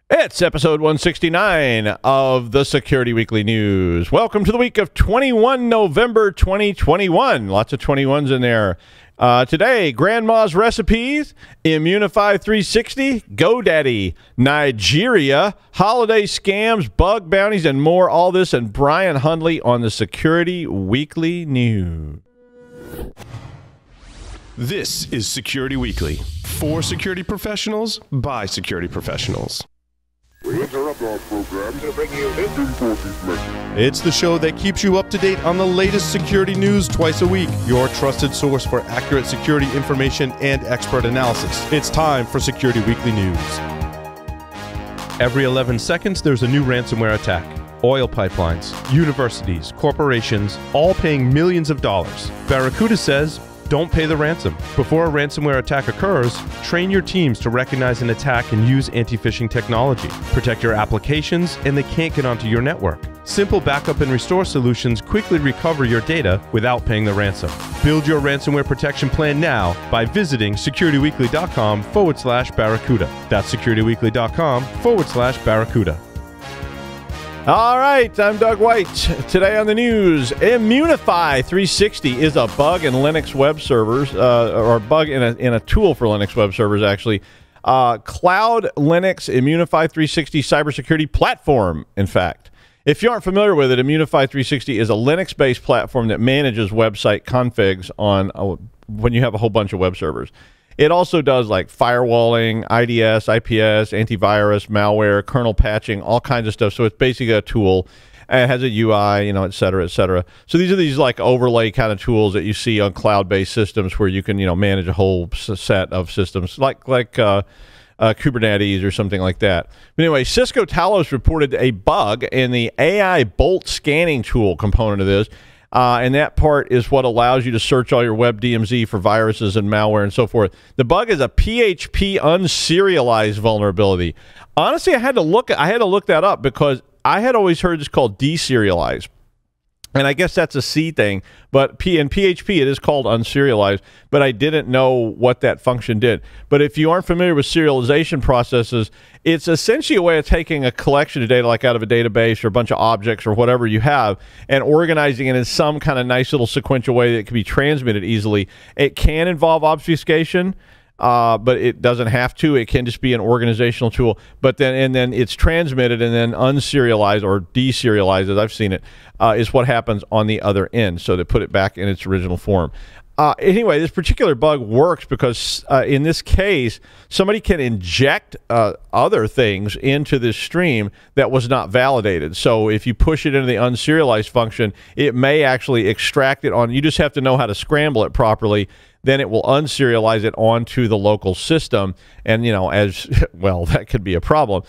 It's episode 169 of the Security Weekly News. Welcome to the week of 21 November 2021. Lots of 21s in there. Today, Grandma's Recipes, Imunify360, GoDaddy, Nigeria, holiday scams, bug bounties, and more. All this and Bryon Hundley on the Security Weekly News. This is Security Weekly, for security professionals, by security professionals. We interrupt our program to bring you this important message. It's the show that keeps you up to date on the latest security news twice a week. Your trusted source for accurate security information and expert analysis. It's time for Security Weekly News. Every 11 seconds, there's a new ransomware attack. Oil pipelines, universities, corporations, all paying millions of dollars. Barracuda says, don't pay the ransom. Before a ransomware attack occurs, train your teams to recognize an attack and use anti-phishing technology. Protect your applications, and they can't get onto your network. Simple backup and restore solutions quickly recover your data without paying the ransom. Build your ransomware protection plan now by visiting securityweekly.com/Barracuda. That's securityweekly.com/Barracuda. All right, I'm Doug White. Today on the news, Imunify360 is a bug in Linux web servers, or a bug in a tool for Linux web servers, actually. Cloud Linux Imunify360 cybersecurity platform, in fact. If you aren't familiar with it, Imunify360 is a Linux-based platform that manages website configs on when you have a whole bunch of web servers. It also does like firewalling, IDS, IPS, antivirus, malware, kernel patching, all kinds of stuff. So it's basically a tool. And it has a UI, you know, et cetera, et cetera. So these are these like overlay kind of tools that you see on cloud-based systems where you can, you know, manage a whole set of systems like Kubernetes or something like that. But anyway, Cisco Talos reported a bug in the AI Bolt scanning tool component of this. And that part is what allows you to search all your web DMZ for viruses and malware and so forth. The bug is a PHP unserialized vulnerability. Honestly, I had to look that up because I had always heard this called deserialized. And I guess that's a C thing, but in PHP it is called unserialized, but I didn't know what that function did. But if you aren't familiar with serialization processes, it's essentially a way of taking a collection of data like out of a database or a bunch of objects or whatever you have and organizing it in some kind of nice little sequential way that can be transmitted easily. It can involve obfuscation. But it doesn't have to. It can just be an organizational tool. But then it's transmitted and then unserialized or deserialized, as I've seen it, is what happens on the other end. So they put it back in its original form. Anyway, this particular bug works because in this case, somebody can inject other things into this stream that was not validated. So if you push it into the unserialized function, it may actually extract it on. You just have to know how to scramble it properly. Then it will unserialize it onto the local system. And, you know, as well, that could be a problem.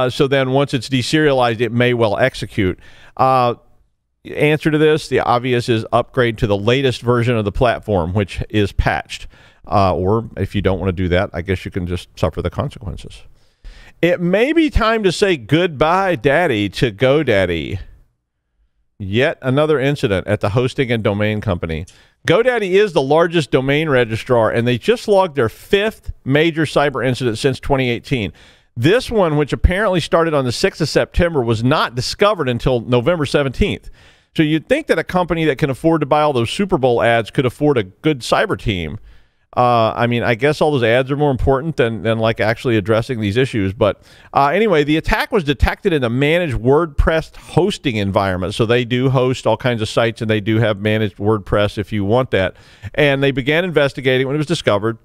So then once it's deserialized, it may well execute. Answer to this, the obvious is upgrade to the latest version of the platform, which is patched. Or if you don't want to do that, I guess you can just suffer the consequences. It may be time to say goodbye, Daddy, to GoDaddy. Yet another incident at the hosting and domain company. GoDaddy is the largest domain registrar, and they just logged their 5th major cyber incident since 2018. This one, which apparently started on the 6th of September, was not discovered until November 17th. So you'd think that a company that can afford to buy all those Super Bowl ads could afford a good cyber team. I mean, I guess all those ads are more important than like actually addressing these issues. But anyway, the attack was detected in a managed WordPress hosting environment. So they do host all kinds of sites, and they do have managed WordPress if you want that. And they began investigating when it was discovered.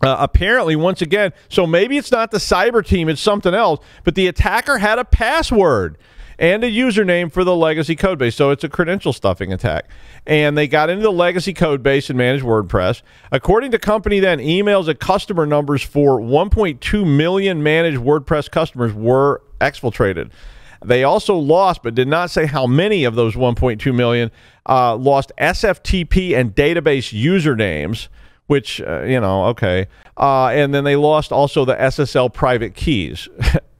Apparently, once again, so maybe it's not the cyber team, it's something else, but the attacker had a password and a username for the legacy code base. So it's a credential stuffing attack. And they got into the legacy code base and managed WordPress. According to company then, emails and customer numbers for 1.2 million managed WordPress customers were exfiltrated. They also lost, but did not say how many of those 1.2 million, lost SFTP and database usernames, which, you know, okay. And then they lost also the SSL private keys.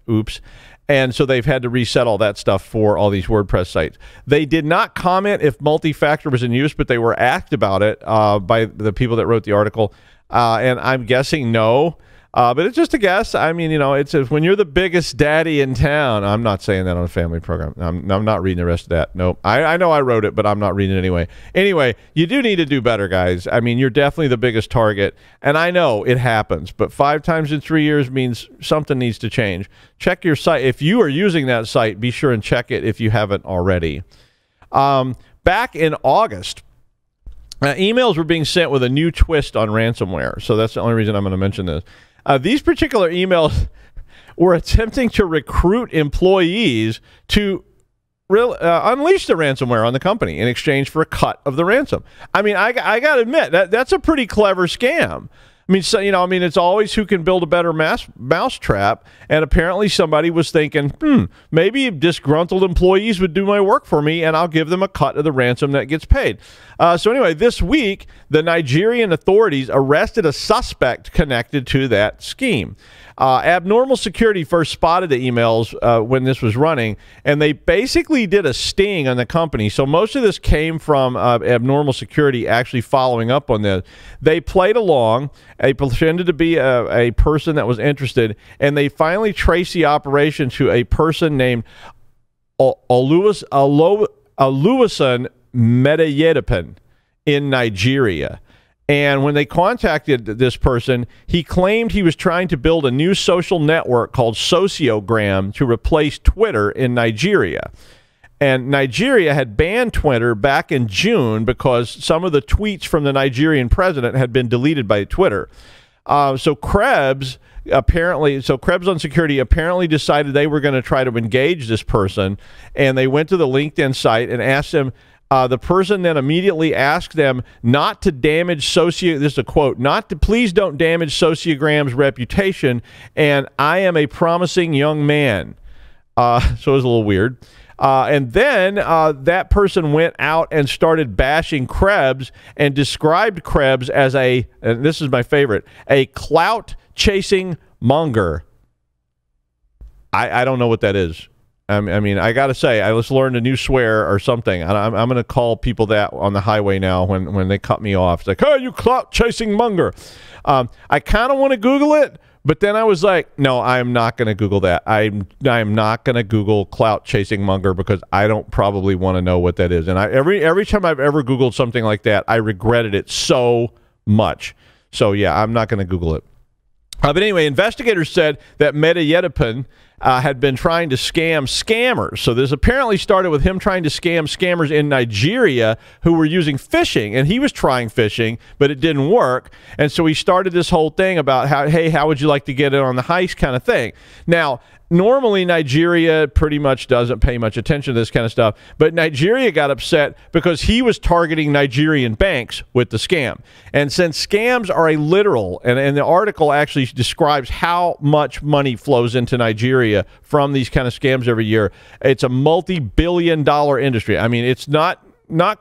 Oops. And so they've had to reset all that stuff for all these WordPress sites. They did not comment if multi-factor was in use, but they were asked about it by the people that wrote the article. And I'm guessing no. But it's just a guess. I mean, you know, it's when you're the biggest daddy in town. I'm not saying that on a family program. I'm not reading the rest of that. Nope. I know I wrote it, but I'm not reading it anyway. Anyway, you do need to do better, guys. I mean, you're definitely the biggest target. And I know it happens, but 5 times in 3 years means something needs to change. Check your site. If you are using that site, be sure and check it if you haven't already. Back in August, emails were being sent with a new twist on ransomware. So that's the only reason I'm going to mention this. These particular emails were attempting to recruit employees to unleash the ransomware on the company in exchange for a cut of the ransom. I mean, I got to admit, that's a pretty clever scam. I mean, so, you know, I mean, it's always who can build a better mousetrap. And apparently somebody was thinking, maybe disgruntled employees would do my work for me and I'll give them a cut of the ransom that gets paid. So anyway, this week, the Nigerian authorities arrested a suspect connected to that scheme. Abnormal Security first spotted the emails when this was running, and they basically did a sting on the company. So most of this came from Abnormal Security actually following up on this. They played along. They pretended to be a person that was interested, and they finally traced the operation to a person named Oluwaseun Medeyedepan in Nigeria. And when they contacted this person, he claimed he was trying to build a new social network called Sociogram to replace Twitter in Nigeria. And Nigeria had banned Twitter back in June because some of the tweets from the Nigerian president had been deleted by Twitter. So Krebs on Security apparently decided they were going to try to engage this person, and they went to the LinkedIn site and asked them. The person then immediately asked them not to damage this is a quote, please don't damage Sociogram's reputation, and I am a promising young man. So it was a little weird. And then that person went out and started bashing Krebs and described Krebs as and this is my favorite, a clout-chasing monger. I don't know what that is. I mean, I got to say, I just learned a new swear or something. I'm going to call people that on the highway now when they cut me off. It's like, oh, you clout-chasing monger. I kind of want to Google it, but then I was like, no, I'm not going to Google that. I'm not going to Google clout-chasing monger because I don't probably want to know what that is. And every time I've ever Googled something like that, I regretted it so much. So, yeah, I'm not going to Google it. But anyway, investigators said that Medeyedepan had been trying to scam scammers. So this apparently started with him trying to scam scammers in Nigeria who were using phishing, and he was trying phishing, but it didn't work. And so he started this whole thing about how would you like to get in on the heist kind of thing. Now, normally Nigeria pretty much doesn't pay much attention to this kind of stuff, but Nigeria got upset because he was targeting Nigerian banks with the scam. And since scams are a literal, and the article actually describes how much money flows into Nigeria from these kind of scams every year, it's a multi-billion-dollar industry. I mean, it's not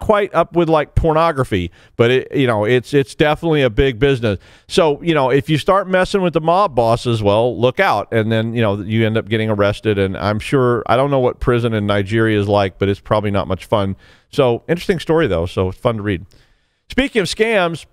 quite up with like pornography, but it's definitely a big business. So, if you start messing with the mob bosses, well, look out. And then, you end up getting arrested. And I'm sure, I don't know what prison in Nigeria is like, but it's probably not much fun. So interesting story though. So it's fun to read. Speaking of scams,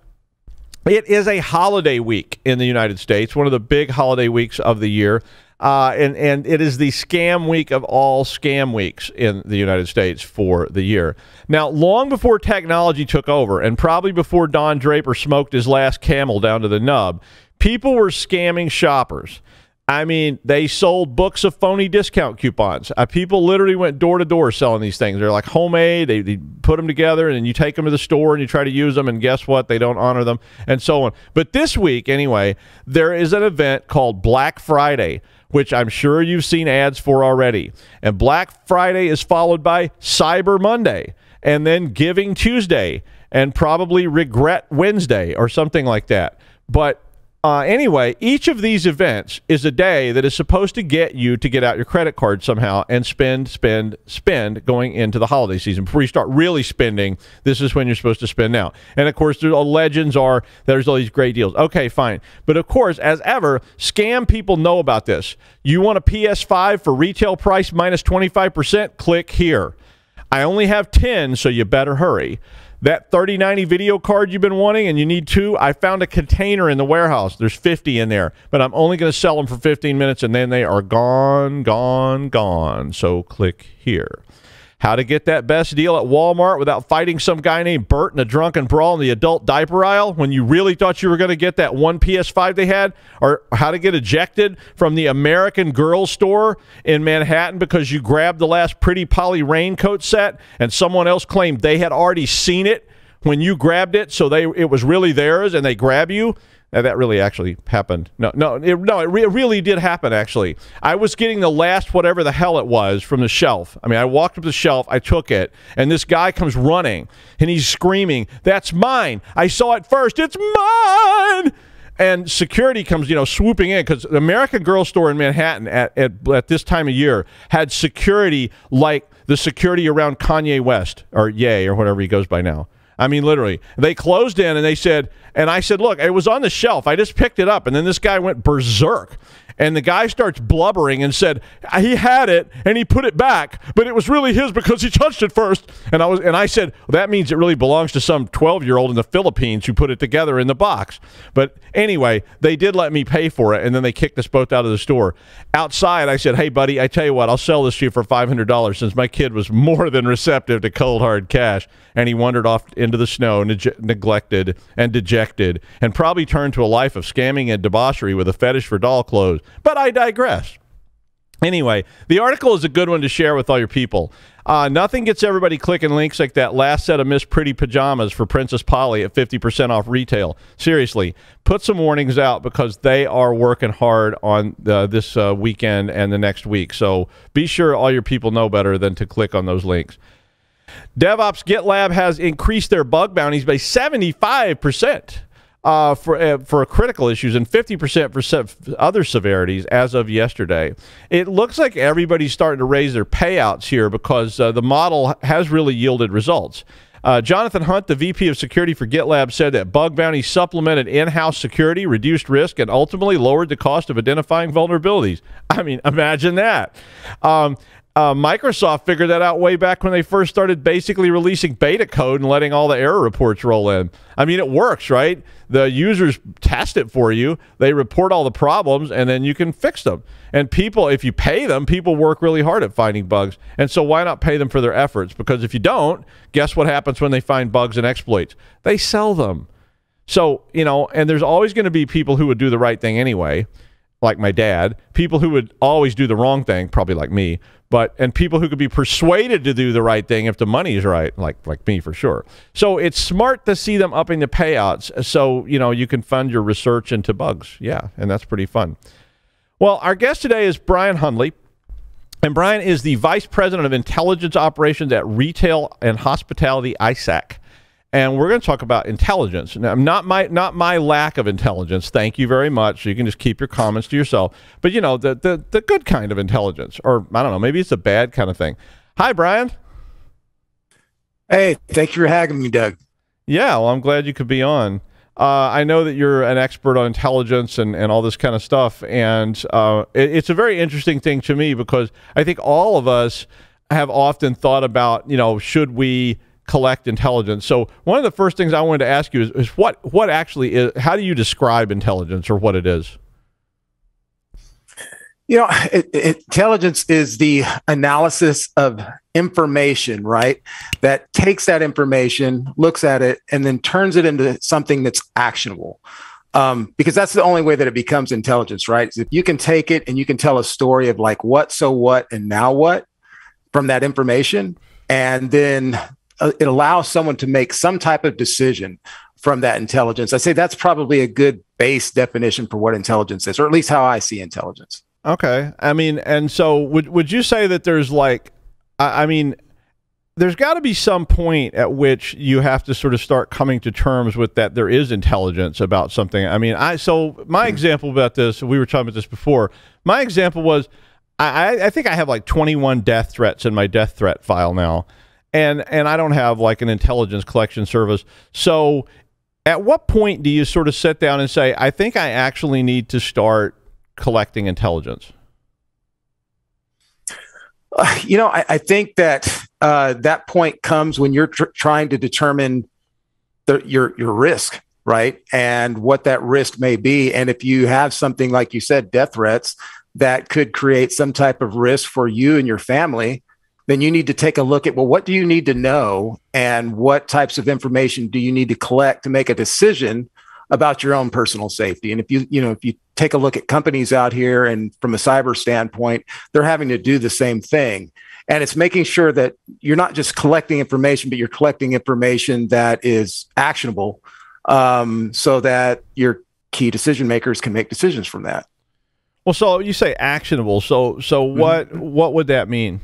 it is a holiday week in the United States, one of the big holiday weeks of the year. And it is the scam week of all scam weeks in the United States for the year. Now, long before technology took over, and probably before Don Draper smoked his last Camel down to the nub, people were scamming shoppers. I mean, they sold books of phony discount coupons. People literally went door to door selling these things. They're like homemade. They put them together, and then you take them to the store and you try to use them, and guess what? They don't honor them, and so on. But this week, anyway, there is an event called Black Friday, which I'm sure you've seen ads for already. And Black Friday is followed by Cyber Monday, and then Giving Tuesday, and probably Regret Wednesday or something like that. But anyway, each of these events is a day that is supposed to get you to get out your credit card somehow and spend going into the holiday season. Before you start really spending, this is when you're supposed to spend now. And of course, the legends are there's all these great deals. Okay, fine. But of course, as ever, scam people know about this. You want a PS5 for retail price minus 25%? Click here. I only have 10, so you better hurry. That 3090 video card you've been wanting and you need 2, I found a container in the warehouse. There's 50 in there, but I'm only going to sell them for 15 minutes and then they are gone, gone, gone. So click here. How to get that best deal at Walmart without fighting some guy named Bert in a drunken brawl in the adult diaper aisle when you really thought you were going to get that one PS5 they had, or how to get ejected from the American Girl store in Manhattan because you grabbed the last Pretty Polly raincoat set and someone else claimed they had already seen it when you grabbed it, so it was really theirs and they grab you. That really actually happened. It really did happen, actually. I was getting the last whatever the hell it was from the shelf. I mean, I walked up the shelf, I took it, and this guy comes running, and he's screaming, "That's mine! I saw it first! It's mine!" And security comes, swooping in, because the American Girl store in Manhattan at this time of year had security like the security around Kanye West, or Ye, or whatever he goes by now. I mean, literally. They closed in and they said, and I said, look, it was on the shelf. I just picked it up. And then this guy went berserk. And the guy starts blubbering and said, he had it and he put it back, but it was really his because he touched it first. And I said, well, that means it really belongs to some 12-year-old in the Philippines who put it together in the box. But anyway, they did let me pay for it, and then they kicked us both out of the store. Outside, I said, hey, buddy, I tell you what, I'll sell this to you for $500 since my kid was more than receptive to cold, hard cash. And he wandered off into the snow, neglected and dejected, and probably turned to a life of scamming and debauchery with a fetish for doll clothes. But I digress. Anyway, the article is a good one to share with all your people. Nothing gets everybody clicking links like that last set of Miss Pretty pajamas for Princess Polly at 50% off retail. Seriously, put some warnings out because they are working hard on this weekend and the next week. So be sure all your people know better than to click on those links. DevOps GitLab has increased their bug bounties by 75%. For critical issues and 50% for other severities as of yesterday. It looks like everybody's starting to raise their payouts here because the model has really yielded results. Jonathan Hunt, the VP of Security for GitLab, said that bug bounties supplemented in-house security, reduced risk, and ultimately lowered the cost of identifying vulnerabilities. I mean, imagine that. Microsoft figured that out way back when they first started basically releasing beta code and letting all the error reports roll in. I mean, it works, right? The users test it for you. They report all the problems, and then you can fix them. And people, if you pay them, people work really hard at finding bugs. And so why not pay them for their efforts? Because if you don't, guess what happens when they find bugs and exploits? They sell them. So, and there's always going to be people who would do the right thing anyway, like my dad, people who would always do the wrong thing, probably like me, and people who could be persuaded to do the right thing if the money is right, like me for sure. So it's smart to see them upping the payouts so, you can fund your research into bugs. Yeah, and that's pretty fun. Well, our guest today is Bryon Hundley, and Bryon is the Vice President of Intelligence Operations at Retail and Hospitality ISAC. And we're going to talk about intelligence. Now, not my lack of intelligence. Thank you very much. You can just keep your comments to yourself. But, the good kind of intelligence. Or, I don't know, maybe it's a bad kind of thing. Hi, Bryon. Hey, thank you for having me, Doug. Yeah, well, I'm glad you could be on. I know that you're an expert on intelligence and all this kind of stuff. And it's a very interesting thing to me because I think all of us have often thought about, should we collect intelligence. So one of the first things I wanted to ask you is what actually is, how do you describe intelligence or what it is? Intelligence is the analysis of information, right? That takes that information, looks at it, and then turns it into something that's actionable. Because that's the only way that it becomes intelligence, right? Is if you can take it and you can tell a story of like what, so what, and now what from that information, and then it allows someone to make some type of decision from that intelligence. I say that's probably a good base definition for what intelligence is, or at least how I see intelligence. Okay. I mean, and so would you say that there's there's got to be some point at which you have to sort of start coming to terms with that there is intelligence about something. I mean, so my example about this, we were talking about this before, my example was, I think I have like 21 death threats in my death threat file now. And I don't have like an intelligence collection service. So at what point do you sort of sit down and say, I think I actually need to start collecting intelligence? I think that that point comes when you're trying to determine your risk, right? And what that risk may be. And if you have something like you said, death threats that could create some type of risk for you and your family, then you need to take a look at, well, what do you need to know and what types of information do you need to collect to make a decision about your own personal safety? And if you take a look at companies out here and from a cyber standpoint, they're having to do the same thing. And it's making sure that you're not just collecting information, but you're collecting information that is actionable, so that your key decision makers can make decisions from that. Well, so you say actionable. So what would that mean?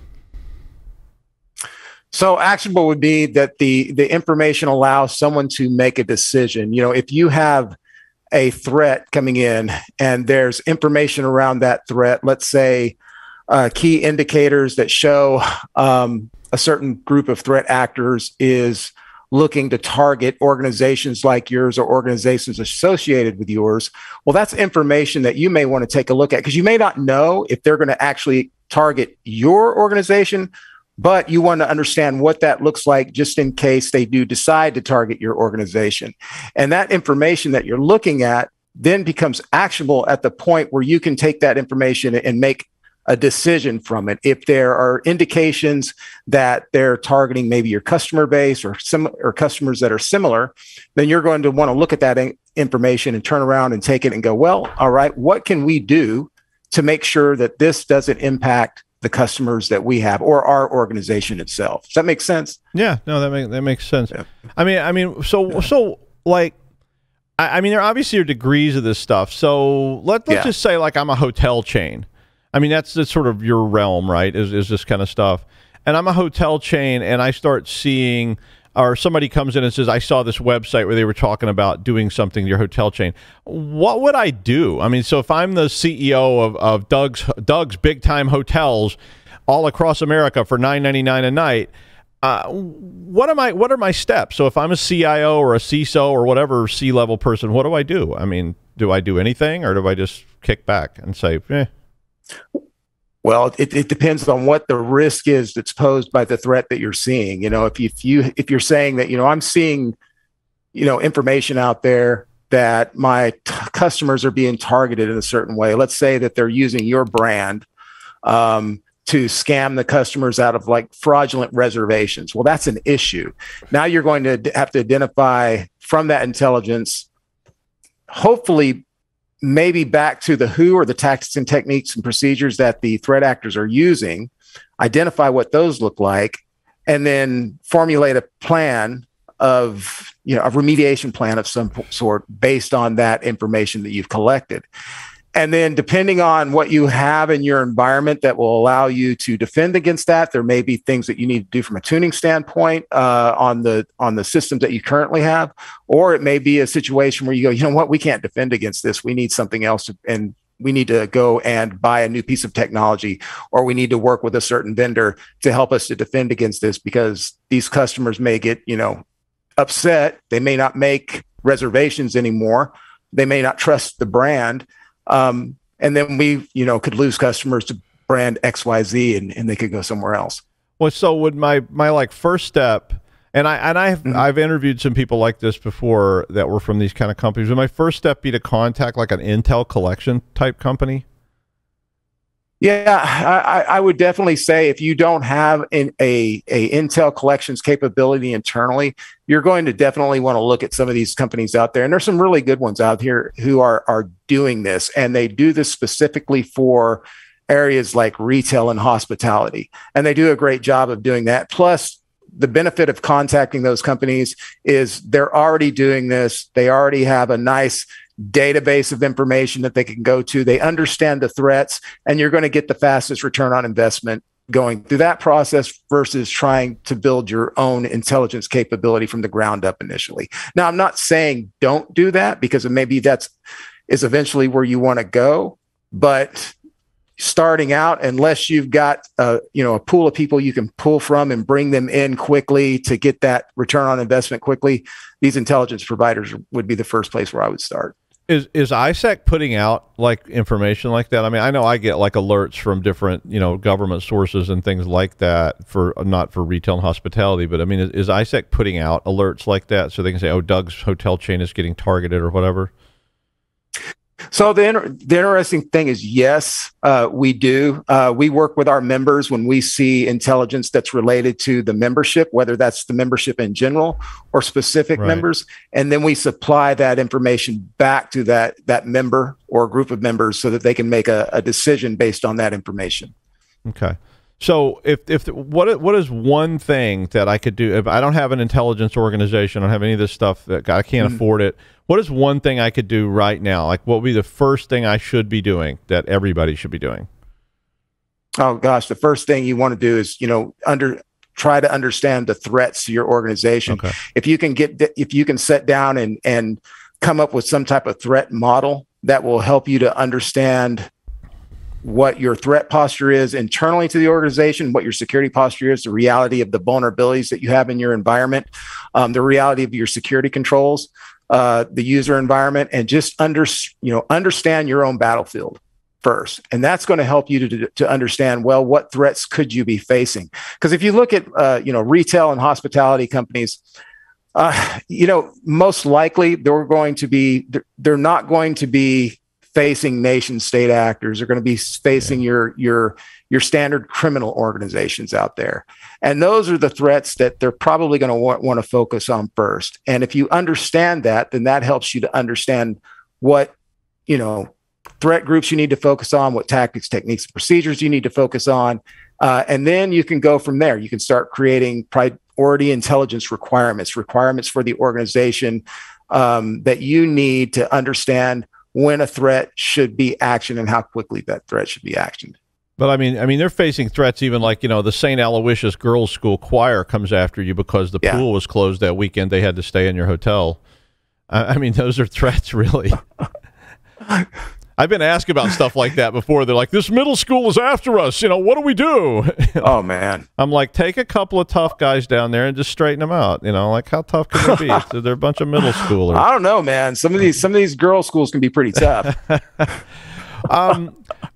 So actionable would be that the information allows someone to make a decision. If you have a threat coming in and there's information around that threat, let's say key indicators that show a certain group of threat actors is looking to target organizations like yours or organizations associated with yours. Well, that's information that you may want to take a look at, because you may not know if they're going to actually target your organization, but you want to understand what that looks like just in case they do decide to target your organization. And that information that you're looking at then becomes actionable at the point where you can take that information and make a decision from it. If there are indications that they're targeting maybe your customer base or customers that are similar, then you're going to want to look at that information and turn around and take it and go, well, all right, what can we do to make sure that this doesn't impact the customers that we have or our organization itself? Does that make sense? Yeah, no, that makes sense. Yeah. There obviously are degrees of this stuff. So let's just say like I'm a hotel chain. I mean, that's sort of your realm, right? Is this kind of stuff. And I'm a hotel chain and I start seeing, or somebody comes in and says, I saw this website where they were talking about doing something to your hotel chain. What would I do? I mean, so if I'm the CEO of Doug's Big Time Hotels all across America for $9.99 a night, what are my steps? So if I'm a CIO or a CISO or whatever C-level person, what do I do? I mean, do I do anything, or do I just kick back and say, eh? Well, it depends on what the risk is that's posed by the threat that you're seeing. If you're saying that, I'm seeing, information out there that my customers are being targeted in a certain way. Let's say that they're using your brand to scam the customers out of like fraudulent reservations. Well, that's an issue. Now you're going to have to identify from that intelligence, hopefully maybe back to the who or the tactics and techniques and procedures that the threat actors are using, identify what those look like, and then formulate a plan of, a remediation plan of some sort based on that information that you've collected. And then depending on what you have in your environment that will allow you to defend against that, there may be things that you need to do from a tuning standpoint on the systems that you currently have, or it may be a situation where you go, you know what, we can't defend against this. We need something else, and we need to go and buy a new piece of technology, or we need to work with a certain vendor to help us to defend against this, because these customers may get, upset. They may not make reservations anymore. They may not trust the brand. And then we, could lose customers to brand XYZ and they could go somewhere else. Well, so would my like first step, and I've interviewed some people like this before that were from these kind of companies. Would my first step be to contact like an Intel collection type company? Yeah, I would definitely say if you don't have a Intel collections capability internally, you're going to definitely want to look at some of these companies out there. And there's some really good ones out here who are doing this, and they do this specifically for areas like retail and hospitality. And they do a great job of doing that. Plus, the benefit of contacting those companies is they're already doing this. They already have a nice database of information that they can go to. They understand the threats, and you're going to get the fastest return on investment going through that process versus trying to build your own intelligence capability from the ground up initially. Now, I'm not saying don't do that, because maybe that's eventually where you want to go, but starting out, unless you've got a pool of people you can pull from and bring them in quickly to get that return on investment quickly, these intelligence providers would be the first place where I would start. Is ISAC putting out like information like that? I mean, I know I get like alerts from different, government sources and things like that for not for retail and hospitality, but I mean, is ISAC putting out alerts like that so they can say, oh, Doug's hotel chain is getting targeted or whatever? So the interesting thing is, yes, we do. We work with our members when we see intelligence that's related to the membership, whether that's the membership in general or specific members, and then we supply that information back to that member or group of members so that they can make a decision based on that information. Okay. So what is one thing that I could do if I don't have an intelligence organization, I don't have any of this stuff that I can't afford it? What is one thing I could do right now? Like, what would be the first thing I should be doing that everybody should be doing? Oh gosh, the first thing you want to do is try to understand the threats to your organization. Okay. If you can sit down and come up with some type of threat model that will help you to understand what your threat posture is internally to the organization, what your security posture is, the reality of the vulnerabilities that you have in your environment, the reality of your security controls, the user environment, and just understand your own battlefield first. And that's going to help you to understand, well, what threats could you be facing? Because if you look at retail and hospitality companies, most likely they're not going to be facing nation state actors. They're going to be facing your standard criminal organizations out there. And those are the threats that they're probably going to want to focus on first. And if you understand that, then that helps you to understand what, threat groups you need to focus on, what tactics, techniques, and procedures you need to focus on. And then you can go from there. You can start creating priority intelligence requirements for the organization that you need to understand when a threat should be actioned and how quickly that threat should be actioned. But I mean, they're facing threats even like, the St. Aloysius Girls School choir comes after you because the pool was closed that weekend. They had to stay in your hotel. I mean, those are threats, really. I've been asked about stuff like that before. They're like, this middle school is after us. What do we do? Oh, man. I'm like, take a couple of tough guys down there and just straighten them out. Like, how tough can they be? So they're a bunch of middle schoolers. I don't know, man. Some of these girls' schools can be pretty tough.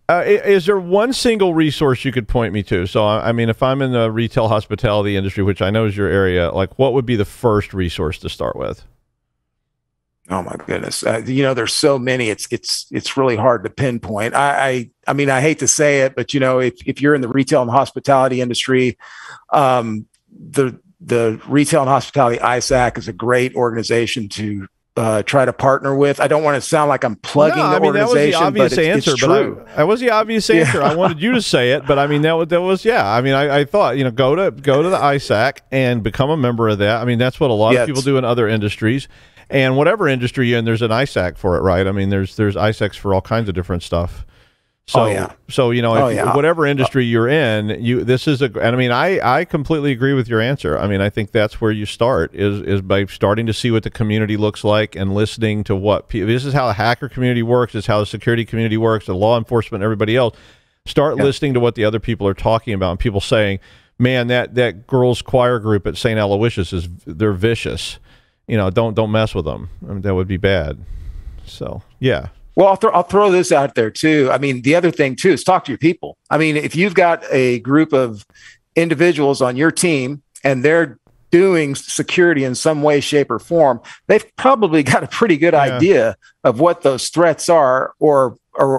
Is there one single resource you could point me to? So, I mean, if I'm in the retail hospitality industry, which I know is your area, like, what would be the first resource to start with? Oh my goodness. There's so many, it's really hard to pinpoint. I mean, I hate to say it, but if you're in the retail and hospitality industry, the Retail and Hospitality ISAC is a great organization to try to partner with. I don't want to sound like I'm plugging the organization, but it's true. That was the obvious answer. I wanted you to say it, but I mean, that was I mean, I thought, go to the ISAC and become a member of that. I mean, that's what a lot of people do in other industries. And whatever industry you're in, there's an ISAC for it, right? I mean, there's ISACs for all kinds of different stuff. So, whatever industry you're in, and I mean, I completely agree with your answer. I mean, I think that's where you start is by starting to see what the community looks like and listening to what this is how the hacker community works, is how the security community works, the law enforcement, everybody else. Start listening to what the other people are talking about, and people saying, man, that girls choir group at St. Aloysius they're vicious. Don't mess with them. I mean, that would be bad. So, yeah. Well, I'll throw this out there too. I mean, the other thing too is talk to your people. I mean, if you've got a group of individuals on your team and they're doing security in some way, shape, or form, they've probably got a pretty good idea of what those threats are or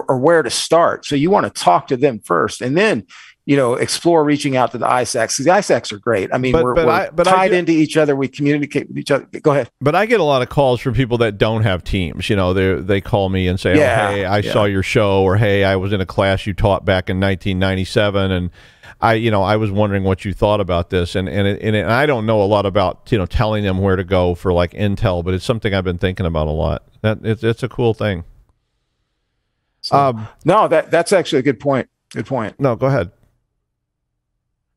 where to start. So you want to talk to them first, and then explore reaching out to the ISACs. The ISACs are great. I mean, we're tied into each other. We communicate with each other. Go ahead. But I get a lot of calls from people that don't have teams. They call me and say, "Oh, hey, I saw your show," or "Hey, I was in a class you taught back in 1997, and I was wondering what you thought about this." And I don't know a lot about telling them where to go for like intel, but it's something I've been thinking about a lot. It's a cool thing. So, no, that's actually a good point. Good point. No, go ahead.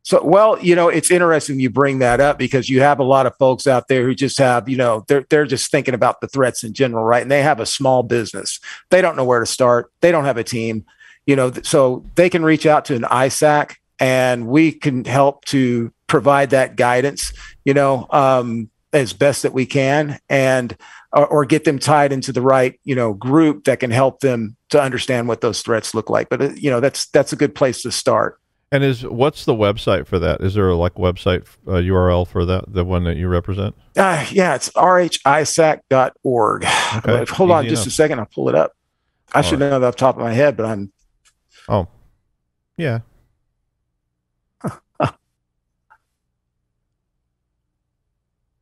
So, well, it's interesting you bring that up because you have a lot of folks out there who just have, they're just thinking about the threats in general, right? And they have a small business. They don't know where to start. They don't have a team, so they can reach out to an ISAC and we can help to provide that guidance. as best that we can, and or get them tied into the right, group that can help them to understand what those threats look like. But that's a good place to start. And what's the website for that? Is there a website URL for that, the one that you represent? Yeah, it's RH-ISAC.org. Okay. Hold on just a second. I'll pull it up. I should know that off the top of my head, but I'm. Oh, yeah.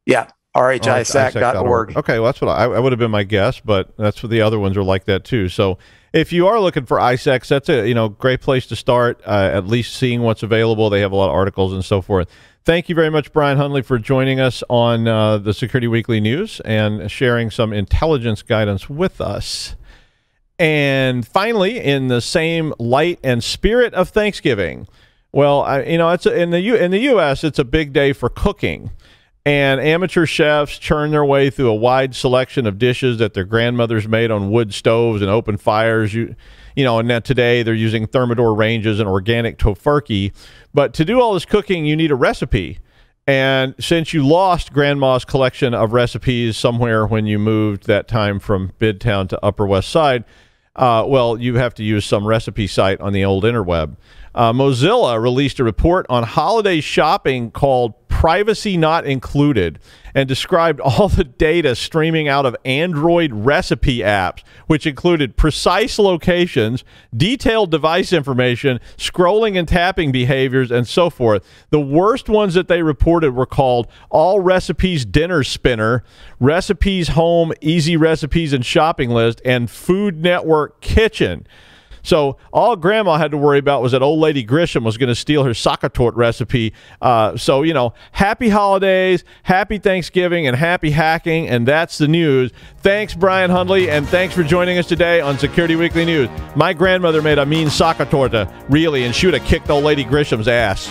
Yeah, RH-ISAC.org. Okay, well, that's what I would have been my guess, but that's what the other ones are like that too. So if you are looking for ISACs, that's a great place to start, at least seeing what's available. They have a lot of articles and so forth. Thank you very much, Bryon Hundley, for joining us on the Security Weekly News and sharing some intelligence guidance with us. And finally, in the same light and spirit of Thanksgiving, well, it's in the U.S. it's a big day for cooking. And amateur chefs churn their way through a wide selection of dishes that their grandmothers made on wood stoves and open fires. And now today they're using Thermador ranges and organic tofurkey. But to do all this cooking, you need a recipe. And since you lost Grandma's collection of recipes somewhere when you moved that time from Midtown to Upper West Side, you have to use some recipe site on the old interweb. Mozilla released a report on holiday shopping called Privacy Not Included and described all the data streaming out of Android recipe apps, which included precise locations, detailed device information, scrolling and tapping behaviors, and so forth. The worst ones that they reported were called All Recipes Dinner Spinner, Recipes Home, Easy Recipes and Shopping List, and Food Network Kitchen. So all Grandma had to worry about was that old lady Grisham was going to steal her Sakatort recipe. Happy holidays, happy Thanksgiving, and happy hacking, and that's the news. Thanks, Bryon Hundley, and thanks for joining us today on Security Weekly News. My grandmother made a mean Sakatorta, really, and she would have kicked old lady Grisham's ass.